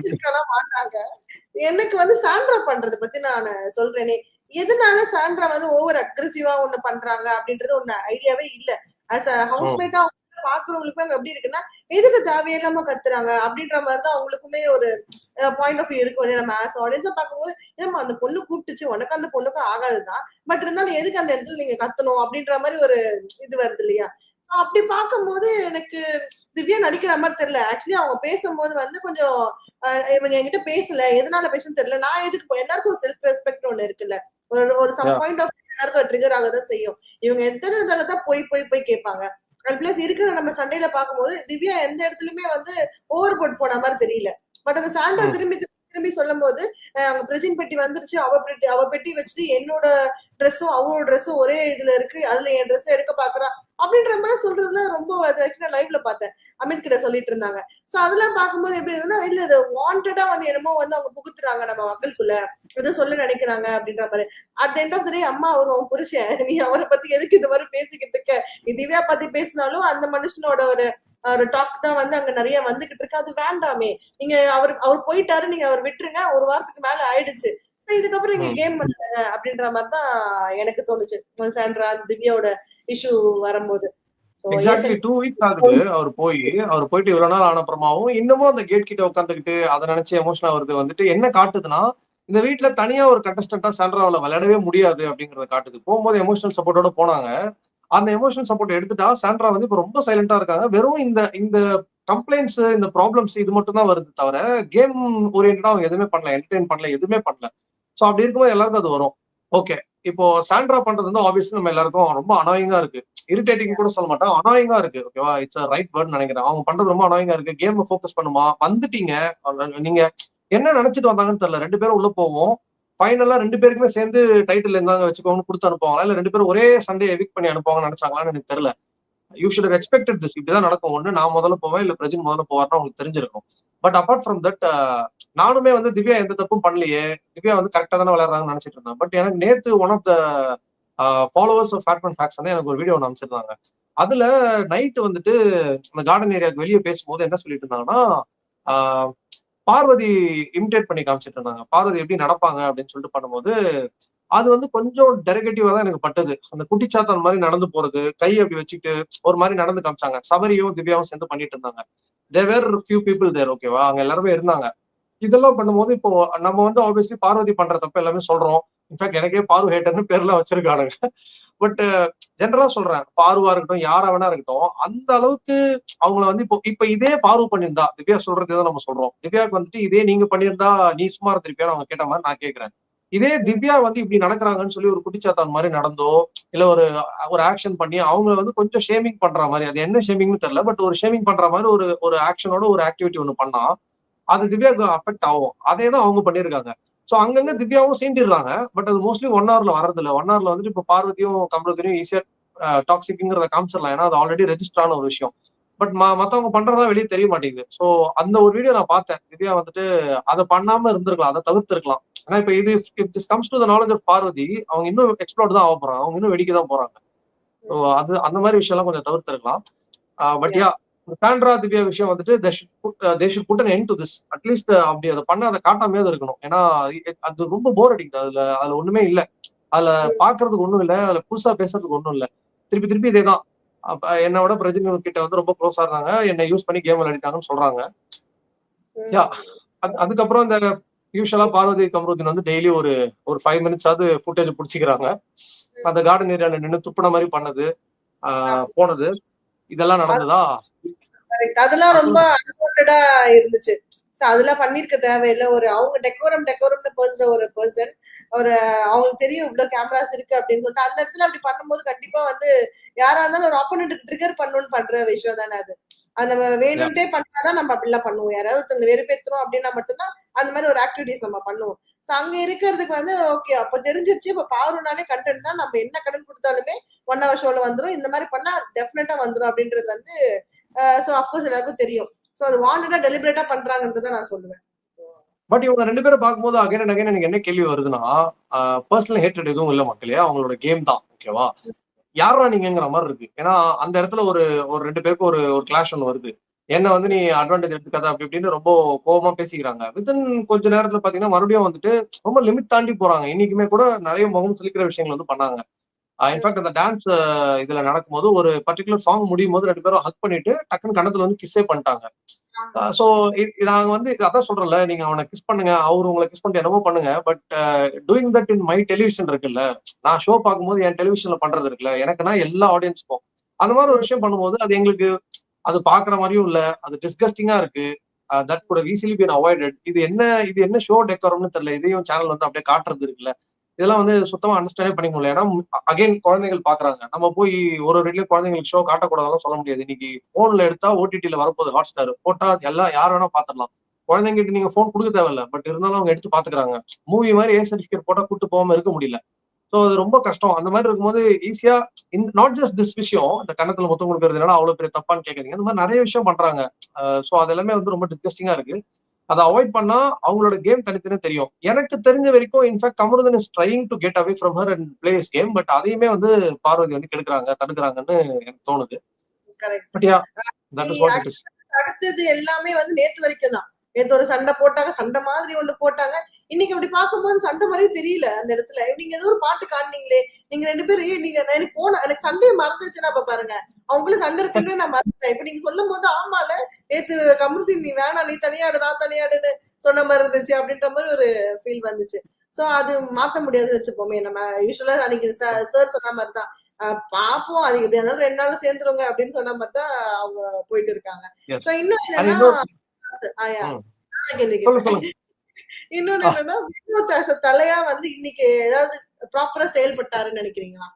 சிரிக்கலாம் மாட்டாங்க. எனக்கு வந்து சாண்ட்ரா பண்றது பத்தி நான் சொல்றேனே. எதனால சாண்ட்ரா வந்து ஓவர் அக்ரெசிவா ஒண்ணு பண்றாங்க அப்படின்றது ஒண்ணு ஐடியாவே இல்ல. ஆஸ் அ ஹவுஸ்மேட்டா பாக்குறவங்களுக்குமே அங்க எப்படி இருக்குன்னா, எதுக்கு தேவையில்லாம கத்துறாங்க அப்படின்ற மாதிரிதான் அவங்களுக்குமே ஒரு பாயிண்ட் ஆஃப் வியூ இருக்கும். நம்ம ஆஸ் ஆடியன்ஸா பார்க்கும்போது, ஏமா அந்த பொண்ணு கூப்பிட்டுச்சு, உனக்கு அந்த பொண்ணுக்கும் ஆகாதுதான். பட் இருந்தாலும் எதுக்கு அந்த இடத்துல நீங்க கத்தணும் அப்படின்ற மாதிரி ஒரு இது வருது இல்லையா? அப்படி பார்க்கும்போது எனக்கு திவ்யா நடிக்கிற மாதிரி தெரியல. ஆக்சுவலி அவங்க பேசும்போது வந்து கொஞ்சம் இவங்க என்கிட்ட பேசல, எதனால பேசுன்னு தெரியல. நான் எதுக்கு எல்லாருக்கும் ஒரு செல்ஃப் ரெஸ்பெக்ட் ஒண்ணு இருக்குல்ல. ஒரு சம் பாயிண்ட் ஆஃப் எல்லாருக்கும் ட்ரிகர் ஆகதான் செய்யும். இவங்க எத்தனை தடவை தான் போய் கேட்பாங்க. அண்ட் பிளஸ் இருக்கிற நம்ம சண்டையில பார்க்கும்போது திவ்யா எந்த இடத்துலயுமே வந்து ஓவர் போட் போன மாதிரி தெரியல. பட் அந்த சாண்டா திரும்பி திரும்பி சொல்லும் போது அவங்க பிரஜின் பெட்டி வந்துருச்சு, அவ பெட்டி வச்சுட்டு என்னோட ட்ரெஸ்ஸும் அவரோட ட்ரெஸ்ஸும் ஒரே இதுல இருக்கு, அதுல என் ட்ரெஸ் எடுக்க பாக்குறா அப்படின்ற மாதிரி சொல்றதுல ரொம்ப ஆக்சுவலா லைவ்ல பார்த்தேன். அமித் கிட்ட சொல்லிட்டு இருந்தாங்க. சோ அதெல்லாம் பார்க்கும்போது எப்படி இருந்தா இல்ல இது வாண்டடா வந்து என்னமோ வந்து அவங்க புகுத்துறாங்க நம்ம மக்களுக்குள்ள, ஏதோ சொல்ல நினைக்கிறாங்க அப்படின்ற மாதிரி. அட் எண்ட் ஆஃப் த டே அம்மா அவரும் புருஷன், நீ அவரை பத்தி எதுக்கு இந்த மாதிரி பேசிக்கிட்டு இருக்க? நீ திவ்யா பத்தி பேசினாலும் அந்த மனுஷனோட ஒரு டாக் தான் வந்து அங்க நிறைய வந்துகிட்டு இருக்கு. அது வேண்டாமே. நீங்க அவர் போயிட்டாரு, நீங்க அவர் விட்டுருங்க. ஒரு வாரத்துக்கு மேல ஆயிடுச்சு. இதுக்கப்புறம் நீங்க கேம் பண்ணுங்க அப்படின்ற மாதிரிதான் எனக்கு தோணுச்சு. சாண்ட்ரா திவ்யாவோட இஷ்யூ வரும்போது. எக்ஸாக்ட்லி 2 வீக்ஸ் ஆகுது அவர் போயிட்டு இவ்வளவு நாள் ஆன அப்புறமாவும் இன்னமும் அந்த கேட் கிட்ட உட்காந்துக்கிட்டு அதை நினைச்சு எமோஷனா வருது வந்துட்டு என்ன காட்டுதுன்னா, இந்த வீட்டுல தனியா ஒரு கண்டஸ்டன்டா சாண்ட்ராவால விளையாடவே முடியாது அப்படிங்கறத காட்டுது. போகும்போது எமோஷனல் சப்போர்ட்டோட போனாங்க. அந்த எமோஷனல் சப்போர்ட் எடுத்துட்டா சாண்ட்ரா வந்து இப்ப ரொம்ப சைலண்டா இருக்காங்க. வெறும் இந்த கம்ப்ளைண்ட்ஸ், இந்த ப்ராப்ளம்ஸ் இது மட்டும் தான் வருது தவிர கேம் ஓரியன்டா அவங்க எதுவுமே பண்ணல, என்டர்டெயின் பண்ணல, எதுவுமே பண்ணல. சோ அப்படி இருக்கும்போது எல்லாருக்கும் அது வரும். ஓகே, இப்போ சாண்ட்ரா பண்றது வந்து ஆப்வியஸ்லி நம்ம எல்லாருக்கும் ரொம்ப அனாயிங்கா இருக்கு. இரிட்டேட்டிங் கூட சொல்ல மாட்டோம், அனாயிங்கா இருக்கு. ஓகேவா, இட்ஸ் ரைட் வேர்ட் நினைக்கிறேன். அவங்க பண்றது ரொம்ப அனாயிங்கா இருக்கு. கேம் ஃபோக்கஸ் பண்ணுமா, வந்துட்டீங்க, நீங்க என்ன நினைச்சிட்டு வந்தாங்கன்னு தெரியல. 2 பேரும் உள்ள போவோம், ஃபைனலா 2 பேருக்குமே சேர்ந்து டைட்டில் இருந்தாங்க வச்சுக்கோங்கன்னு கொடுத்து அனுப்புவாங்க, இல்ல 2 பேரும் ஒரே சண்டே எவிக் பண்ணி அனுப்புவாங்கன்னு நினைச்சாங்களான்னு எனக்கு தெரியல. You should expected this. இப்படிதான் நடக்கும். ஒண்ணு நான் முதல்ல போவேன், இல்ல பிரஜின் முதல்ல போவார்னு உங்களுக்கு தெரிஞ்சிருக்கும். பட் அபார்ட் ஃப்ரம் தட் நானுமே வந்து திவ்யா எந்த தப்பும் பண்ணலையே, திவ்யா வந்து கரெக்டா தானே விளையாடுறாங்கன்னு நினைச்சிட்டு இருந்தேன். பட் எனக்கு நேத்து one of the followers of Fatman fax வந்து எனக்கு ஒரு வீடியோ ஒன்று அனுப்பிச்சிருந்தாங்க. அதுல நைட்டு வந்துட்டு அந்த கார்டன் ஏரியாவுக்கு வெளியே பேசும்போது என்ன சொல்லிட்டு இருந்தாங்கன்னா, பார்வதி இமிடேட் பண்ணி காமிச்சிட்டு இருந்தாங்க. பார்வதி எப்படி நடப்பாங்க அப்படின்னு சொல்லிட்டு பண்ணும்போது அது வந்து கொஞ்சம் டெரிகேட்டிவா தான் எனக்கு பட்டது. அந்த குட்டிச்சாத்தான் மாதிரி நடந்து போறது, கை அப்படி வச்சுட்டு ஒரு மாதிரி நடந்து காமிச்சாங்க. சபரியும் திவ்யாவும் சேர்ந்து பண்ணிட்டு இருந்தாங்க. தேர் வேர் ஃபியூ பீப்புள் தேர். ஓகேவா, அங்க எல்லாருமே இருந்தாங்க. இதெல்லாம் பண்ணும்போது இப்போ நம்ம வந்து ஆப்வியஸ்லி பார்வதி பண்ற தப்பு எல்லாமே சொல்றோம். இன்ஃபேக்ட் எனக்கே பாரு ஹேட்டர்னு பேர்லாம் வச்சிருக்கானுங்க. பட் ஜென்ரலா சொல்றேன், பாருவா இருக்கட்டும், யாரா வேணா இருக்கட்டும், அந்த அளவுக்கு அவங்கள வந்து இப்ப இதே பாரு பண்ணியிருந்தா, திவ்யா சொல்றதே தான் நம்ம சொல்றோம். திவ்யாவுக்கு வந்துட்டு இதே நீங்க பண்ணியிருந்தா நீ சும்மா இருந்திருப்பியான்னு அவங்க கேட்ட மாதிரி நான் கேட்கிறேன். இதே திவ்யா வந்து இப்படி நடக்கிறாங்கன்னு சொல்லி ஒரு குட்டிச்சாத்தான் மாதிரி நடந்தோ, இல்ல ஒரு ஆக்ஷன் பண்ணி அவங்க வந்து கொஞ்சம் ஷேமிங் பண்ற மாதிரி, அது என்ன ஷேமிங்னு தெரியல, பட் ஒரு ஷேமிங் பண்ற மாதிரி ஒரு ஆக்ஷனோட ஒரு ஆக்டிவிட்டி ஒண்ணு பண்ணா அது திவ்யாவுக்கு அஃபெக்ட் ஆகும். அதே தான் அவங்க பண்ணிருக்காங்க. சோ அங்கங்க திவ்யாவும் சீண்டிடுறாங்க. பட் அது மோஸ்ட்லி 1 ஹவர்ல வர்றது இல்ல. 1 ஹவர்ல வந்துட்டு இப்ப பார்வதியும் கமலத்தையும் ஈஸியா டாக்ஸிக்ங்கிறத காமிச்சிடலாம். ஏன்னா அது ஆல்ரெடி ரெஜிஸ்டர் ஆன ஒரு விஷயம். பட் மத்தவங்க பண்றதா வெளியே தெரிய மாட்டேங்குது. சோ அந்த ஒரு வீடியோ நான் பார்த்தேன். திவ்யா வந்துட்டு அதை பண்ணாம இருந்திருக்கலாம், அதை தவிர்த்திருக்கலாம். ஏன்னா இப்ப இது if this comes to the knowledge of Parvathi, அவங்க இன்னும் எக்ஸ்ப்ளோர் தான் ஆக போறாங்க, அவங்க இன்னும் வெடிக்க தான் போறாங்க. ஸோ அது அந்த மாதிரி விஷயம் எல்லாம் கொஞ்சம் தவிர்த்திருக்கலாம். பட் யா, சாண்ட்ரா திவ்யா விஷயம் வந்துட்டு they should put an end to this. At least அப்படி அதை பண்ண அதை காட்டாமையாவது இருக்கணும். ஏன்னா அது ரொம்ப போர் அடிக்குது. அதுல ஒண்ணுமே இல்ல. அதுல பாக்குறதுக்கு ஒண்ணும் இல்ல, அதுல புதுசா பேசுறதுக்கு ஒண்ணும் இல்ல. திருப்பி திருப்பி இதேதான். என்னோட பிரஜினி கிட்ட வந்து ரொம்ப க்ளோஸா இருந்தாங்க, என்னை யூஸ் பண்ணி கேம் விளையாடிட்டாங்கன்னு சொல்றாங்க. யா, அதுக்கப்புறம் இந்த யூஸ்வலா பார்வதி கமருதீன் வந்து டெய்லி ஒரு 5 மினிட்ஸ் ஆகுது ஃபுட்டேஜ் புடிச்சிக்கிறாங்க. அந்த கார்டன் ஏரியால நின்று துப்புன மாதிரி பண்ணது, போனது, இதெல்லாம் நடந்ததா? அதெல்லாம் ரொம்ப அன்வான்டடா இருந்துச்சு. அதெல்லாம் பண்ணிருக்க தேவையில்லை. அவங்க டெக்கோரம்னு ஒரு பர்சன், அவங்களுக்கு தெரியும் இவ்வளவு கேமராஸ் இருக்கு அப்படின்னு சொல்லிட்டு அந்த இடத்துல அப்படி பண்ணும்போது கண்டிப்பா வந்து யாரா இருந்தாலும் ஒரு ஆப்போனன்ட் ட்ரிகர் பண்ணணும்னு பண்ற விஷயம் தானே அது. அது நம்ம வேணும்ட்டே பண்ணாதான் நம்ம அப்படிலாம் பண்ணுவோம். யாராவது ஒருத்தவங்க வெறுப்பேற்றணும் அப்படின்னா மட்டும்தான் அந்த மாதிரி ஒரு ஆக்டிவிட்டிஸ் நம்ம பண்ணுவோம். அங்க இருக்கிறதுக்கு வந்து ஓகே, அப்ப தெரிஞ்சிருச்சு. இப்ப பாருனாலே கண்டென்ட் தான், நம்ம என்ன கடன் கொடுத்தாலுமே 1 hour ஷோல வந்துரும். இந்த மாதிரி பண்ணா டெஃபினட்டா வந்துரும் அப்படின்றது வந்து சோ அஃப்கோர்ஸ் எல்லாருக்கும் தெரியும். சோ அது வாண்டடா டெலிபரேட்டா பண்றாங்கன்றத நான் சொல்லுவேன். பட் இவங்க 2 பேரும் பார்க்கும்போது அகைன் அண்ட் அகைன் எனக்கு என்ன கேள்வி வருதுன்னா, பர்சனல் ஹேட்ரட் எதுவும் இல்ல மக்களே, அவங்களோட கேம் தான். ஓகேவா, யாரா நீங்கிற மாதிரி இருக்கு. ஏன்னா அந்த இடத்துல ஒரு 2 பேருக்கு ஒரு கிளாஷ் ஒன்று வருது. என்ன வந்து நீ அட்வான்டேஜ் எடுத்துக்காத அப்படி இப்படின்னு ரொம்ப கோவமா பேசிக்கிறாங்க. வித்தின் கொஞ்ச நேரத்துல பாத்தீங்கன்னா மறுபடியும் வந்துட்டு ரொம்ப லிமிட் தாண்டி போறாங்க. இன்னைக்குமே கூட நிறைய முகம் சுளிக்கிற விஷயங்கள் வந்து பண்ணாங்க. இன்ஃபாக்ட் அந்த டான்ஸ் இதுல நடக்கும்போது ஒரு பர்டிகுலர் சாங் முடியும் போது 2 பேரும் ஹக் பண்ணிட்டு டக்குன்னு கண்ணத்துல வந்து கிஸ்ஸே பண்ணிட்டாங்க. ஆமா. சோ நாங்க வந்து அதான் சொல்றேன்ல, நீங்க அவனை கிஸ் பண்ணுங்க, அவரு உங்களை கிஸ் பண்ணிட்டு என்னமோ பண்ணுங்க. But doing that in my television இருக்குல்ல, நான் ஷோ பார்க்கும்போது என் டெலிவிஷன்ல பண்றது இருக்குல்ல, எனக்குன்னா எல்லா ஆடியன்ஸ்க்கும் அந்த மாதிரி ஒரு ம். விஷயம் பண்ணும்போது அது எங்களுக்கு அது பாக்குற மாதிரியும் இல்ல, அது டிஸ்கஸ்டிங்கா இருக்கு. That good easily been avoided. இது என்ன ஷோ டெக்கோரம்னு தெரியல. இதையும் சேனல் வந்து அப்படியே காட்டுறது இருக்குல்ல. இதெல்லாம் வந்து சுத்தமா அண்டர்ஸ்டாண்டே பண்ணிக்க முடியல. ஏன்னா அகைன் குழந்தைகள் பாக்குறாங்க. நம்ம போய் ஒரு வீட்லயும் குழந்தைங்களுக்கு ஷோ காட்டக்கூடாதுன்னு சொல்ல முடியாது. இன்னைக்கு போன்ல எடுத்தா ஓடிடில வரப்போகுது ஹாட் ஸ்டார் போட்டா எல்லாம் யார் வேணா பாத்துடலாம். குழந்தைங்கிட்ட நீங்க போன் கொடுக்க தேவையில்ல. பட் இருந்தாலும் அவங்க எடுத்து பாத்துக்கிறாங்க. மூவி மாதிரி ஏ சர்டிபிகேட் போட்டா கூட்டு போகாம இருக்க முடியல. சோ அது ரொம்ப கஷ்டம். அந்த மாதிரி இருக்கும்போது ஈஸியா நாட் ஜஸ்ட் திஸ் விஷயம், இந்த கன்னத்துல முத்தம் கொடுக்கறது என்னன்னா அவ்வளவு பெரிய தப்பான்னு கேட்காதீங்க. இந்த மாதிரி நிறைய விஷயம் பண்றாங்க. சோ அது எல்லாமே வந்து ரொம்ப டிஸ்கஸ்டிங்கா இருக்கு. அதை அவாய்ட் பண்ணா அவங்களோட கேம் தனித்தனே தெரியும். எனக்கு தெரிஞ்ச வரைக்கும் in fact Kamarudhan is trying to get away from her and play his game. But அதையுமே வந்து பார்வதி வந்து கெடுக்குறாங்க, தடுக்குறாங்கன்னு எனக்கு தோணுது. கரெக்ட். பட் யா, தட் நீ இஸ் வாட் இட் இஸ். அடுத்தது எல்லாமே வந்து நேத்து வரைக்கும் தான். நேத்து ஒரு சண்டை போட்டாங்க. சண்டை மாதிரி ஒண்ணு போட்டாங்க. இன்னைக்கு அப்படி பார்க்கும்போது சண்டை மாதிரியே தெரியல அந்த இடத்துல. நீங்க ஏதோ ஒரு பாட்டு காட்டுனீங்களே! நீங்க 2 பேரும் நீங்க எனக்கு சண்டைய மறந்துச்சுன்னா அப்ப பாருங்க. அவங்களும் சண்டை இருக்குன்னு நான் மறந்துட்டேன். இப்ப நீங்க சொல்லும்போது ஆமால, நேத்து கமருதீன் நீ வேணாம், நீ தனியாடு, நான் தனியாடுன்னு சொன்ன மாரி இருந்துச்சு அப்படின்ற மாரி ஒரு ஃபீல் வந்துச்சு. சோ அது மாத்த முடியாதுன்னு வச்சுப்போமே. நம்ம யூசுவலா அன்னைக்கு சார் சொன்ன மாரி தான். பாப்போம். அது எப்படியா இருந்தாலும் 2 நாள்ல சேர்ந்துருங்க அப்படின்னு சொன்ன மாரி தான் அவங்க போயிட்டு இருக்காங்க. எஸ். சோ இன்னும் அண்ட் என்னன்னா இன்னொரு யா ம். நான் கேள்வி சொல்லுங்க, கேட்பேன். சொல்லுங்க. இன்னொன்னு ஆ. என்னன்னா, வினோத் ஆஸ் அ தலையா வந்து இன்னைக்கு ஏதாவது ப்ராப்பரா செயல்பட்டாருன்னு நினைக்கிறீங்களா?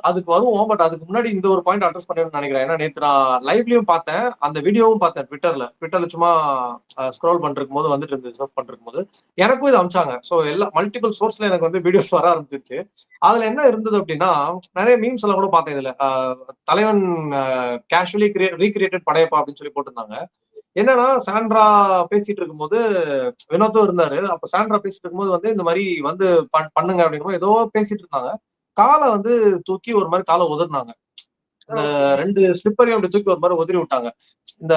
அதுக்கு வருவோம். பட் அதுக்கு முன்னாடி இந்த ஒரு பாயிண்ட் அட்ரஸ் பண்ணணும்னு நினைக்கிறேன். ஏன்னா நேத்து நான் லைவ்லயும் பார்த்தேன். அந்த வீடியோவும் பார்த்தேன் ட்விட்டர்ல சும்மா ஸ்க்ரோல் பண்ணிருக்கும் போது வந்துட்டு இருந்தது, சர்ஃப் பண்ணிருக்கும் போது. எனக்கும் இது அனுப்பிச்சாங்க. சோ எல்லா மல்டிபிள் சோர்ஸ்ல எனக்கு வந்து வீடியோஸ் வர ஆரம்பிச்சிருச்சு. அதுல என்ன இருந்தது அப்படின்னா, நிறைய மீம்ஸ் எல்லாம் கூட பார்த்தேன் இதுல. தலைவன் கேஷுவலி ரீகிரியேட்டட் படையப்பா அப்படின்னு சொல்லி போட்டிருந்தாங்க. என்னன்னா சாண்ட்ரா பேசிட்டு இருக்கும்போது வினோத்தும் இருந்தாரு. அப்ப சாண்ட்ரா பேசிட்டு இருக்கும்போது வந்து இந்த மாதிரி வந்து பண்ணுங்க அப்படின்னு ஏதோ பேசிட்டு இருந்தாங்க. காலை வந்து தூக்கி ஒரு மாதிரி காலை உதறினாங்க. இந்த ஓகே. 2 ஸ்லிப்பரையும் அப்படி தூக்கி ஒரு மாதிரி உதறி விட்டாங்க. இந்த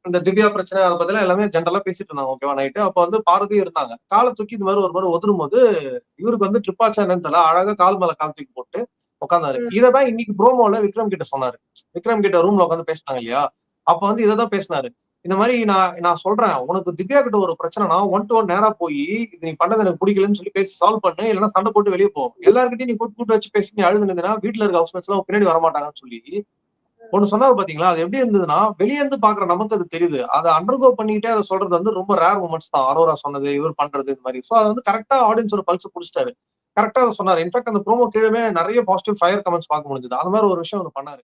இந்த திவ்யா பிரச்சனை அதை பத்திலாம் எல்லாமே ஜென்ரலா பேசிட்டு இருந்தாங்க. ஓகேவா நைட்டு. அப்ப வந்து பார்வதியும் இருந்தாங்க. காலை தூக்கி இந்த மாதிரி ஒரு மாதிரி உதரும் போது இவருக்கு வந்து ட்ரிப்பாச்சா என்னன்னு தெரியல. அழகா கால் மேல கால் தூக்கி போட்டு உட்கார்ந்தாரு. ம். இததான் இன்னைக்கு ப்ரோமோல விக்ரம் கிட்ட சொன்னாரு. விக்ரம் கிட்ட ரூம்ல உட்காந்து பேசினாங்க இல்லையா? அப்ப வந்து இததான் பேசினாரு. இந்த மாதிரி நான் நான் சொல்றேன், உனக்கு திவ்யா கிட்ட ஒரு பிரச்சனைனா 1 to 1 நேரா போய் இது நீ பண்ணது எனக்கு பிடிக்கலன்னு சொல்லி பேசி சால்வ் பண்ணு. இல்லைன்னா சண்டை போட்டு வெளியே போ. எல்லார்கிட்டயும் நீ கூட்டு கூட்டு வச்சு பேசி நீ அழுது நின்னா வீட்டுல இருக்க ஹவுஸ்மேட்ஸ் எல்லாம் பின்னாடி வரமாட்டாங்கன்னு சொல்லி ஒண்ணு சொன்னாரு பாத்தீங்களா? அது எப்படி இருந்ததுன்னா, வெளிய இருந்து பாக்குற நமக்கு அது தெரியுது. அத அண்டர்கோ பண்ணிட்டே அத சொல்றது வந்து ரொம்ப ரேர் மொமெண்ட்ஸ் தான். அரோரா சொன்னது, இவர் பண்றது இந்த மாதிரி. சோ அது வந்து கரெக்ட்டா ஆடியன்ஸோட பல்ஸ் புடிச்சிட்டாரு. கரெக்ட்டா அத சொன்னாரு. இன்ஃபாக்ட் அந்த ப்ரோமோ கீழவே நெறைய பாசிட்டிவ் ஃபயர் கமெண்ட்ஸ் பார்க்க முடிஞ்சது. அந்த மாதிரி ஒரு விஷயம் ஒண்ணு பண்ணாரு.